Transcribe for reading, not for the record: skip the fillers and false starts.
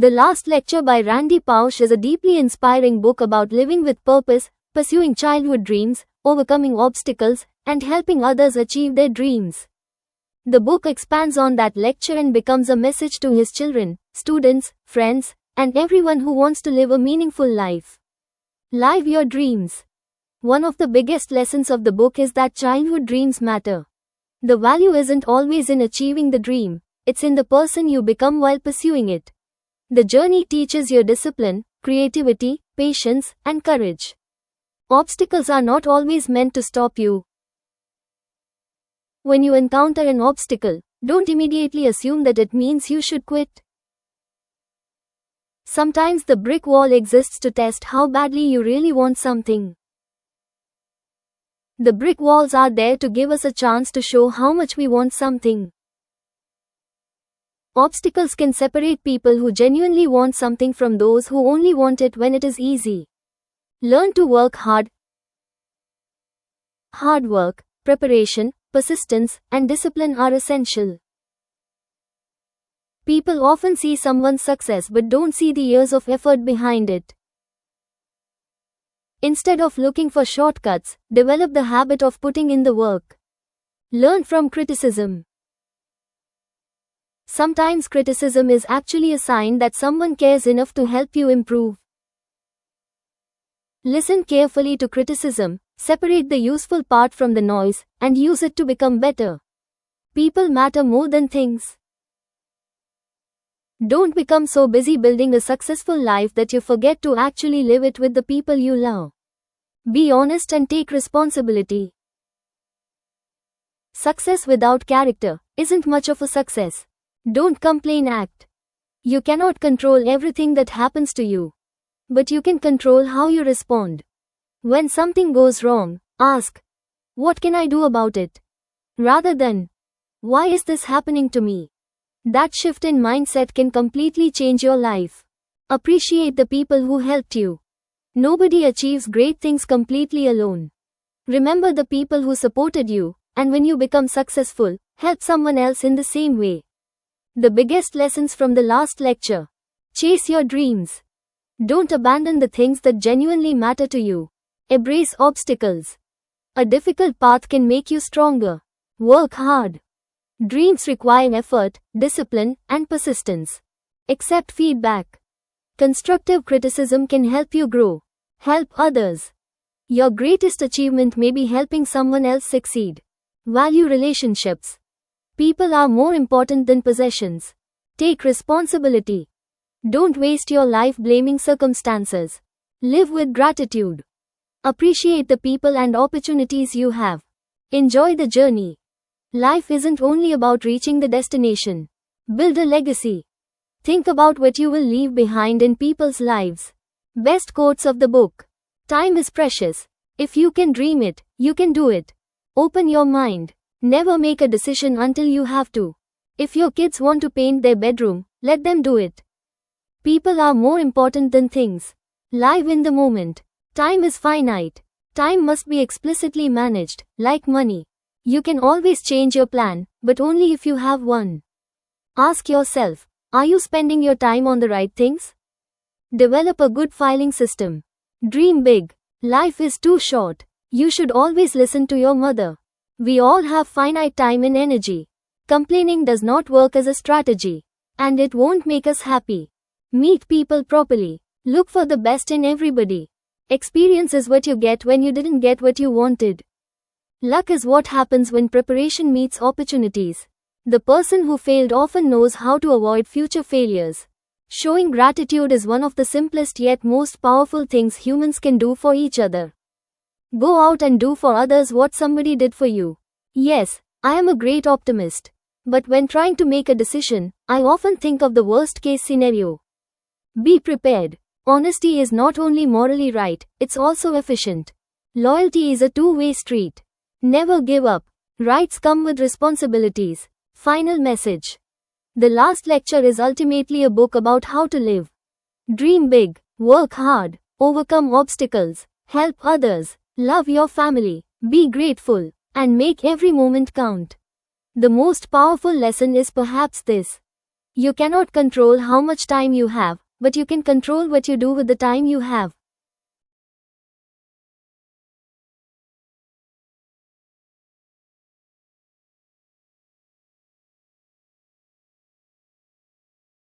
The Last Lecture by Randy Pausch is a deeply inspiring book about living with purpose, pursuing childhood dreams, overcoming obstacles, and helping others achieve their dreams. The book expands on that lecture and becomes a message to his children, students, friends, and everyone who wants to live a meaningful life. Live your dreams. One of the biggest lessons of the book is that childhood dreams matter. The value isn't always in achieving the dream, it's in the person you become while pursuing it. The journey teaches you discipline, creativity, patience, and courage. Obstacles are not always meant to stop you. When you encounter an obstacle, don't immediately assume that it means you should quit. Sometimes the brick wall exists to test how badly you really want something. The brick walls are there to give us a chance to show how much we want something. Obstacles can separate people who genuinely want something from those who only want it when it is easy. Learn to work hard. Hard work, preparation, persistence, and discipline are essential. People often see someone's success but don't see the years of effort behind it. Instead of looking for shortcuts, develop the habit of putting in the work. Learn from criticism. Sometimes criticism is actually a sign that someone cares enough to help you improve. Listen carefully to criticism, separate the useful part from the noise, and use it to become better. People matter more than things. Don't become so busy building a successful life that you forget to actually live it with the people you love. Be honest and take responsibility. Success without character isn't much of a success. Don't complain, act. You cannot control everything that happens to you. But you can control how you respond. When something goes wrong, ask, what can I do about it? Rather than, why is this happening to me? That shift in mindset can completely change your life. Appreciate the people who helped you. Nobody achieves great things completely alone. Remember the people who supported you, and when you become successful, help someone else in the same way. The biggest lessons from the last lecture. Chase your dreams. Don't abandon the things that genuinely matter to you. Embrace obstacles. A difficult path can make you stronger. Work hard. Dreams require effort, discipline, and persistence. Accept feedback. Constructive criticism can help you grow. Help others. Your greatest achievement may be helping someone else succeed. Value relationships. People are more important than possessions. Take responsibility. Don't waste your life blaming circumstances. Live with gratitude. Appreciate the people and opportunities you have. Enjoy the journey. Life isn't only about reaching the destination. Build a legacy. Think about what you will leave behind in people's lives. Best quotes of the book. Time is precious. If you can dream it, you can do it. Open your mind. Never make a decision until you have to. If your kids want to paint their bedroom, let them do it. People are more important than things. Live in the moment. Time is finite. Time must be explicitly managed, like money. You can always change your plan, but only if you have one. Ask yourself, are you spending your time on the right things? Develop a good filing system. Dream big. Life is too short. You should always listen to your mother. We all have finite time and energy. Complaining does not work as a strategy. And it won't make us happy. Meet people properly. Look for the best in everybody. Experience is what you get when you didn't get what you wanted. Luck is what happens when preparation meets opportunities. The person who failed often knows how to avoid future failures. Showing gratitude is one of the simplest yet most powerful things humans can do for each other. Go out and do for others what somebody did for you. Yes, I am a great optimist. But when trying to make a decision, I often think of the worst case scenario. Be prepared. Honesty is not only morally right, it's also efficient. Loyalty is a two-way street. Never give up. Rights come with responsibilities. Final message. The Last Lecture is ultimately a book about how to live. Dream big, work hard, overcome obstacles, help others, love your family, be grateful, and make every moment count. The most powerful lesson is perhaps this. You cannot control how much time you have, but you can control what you do with the time you have.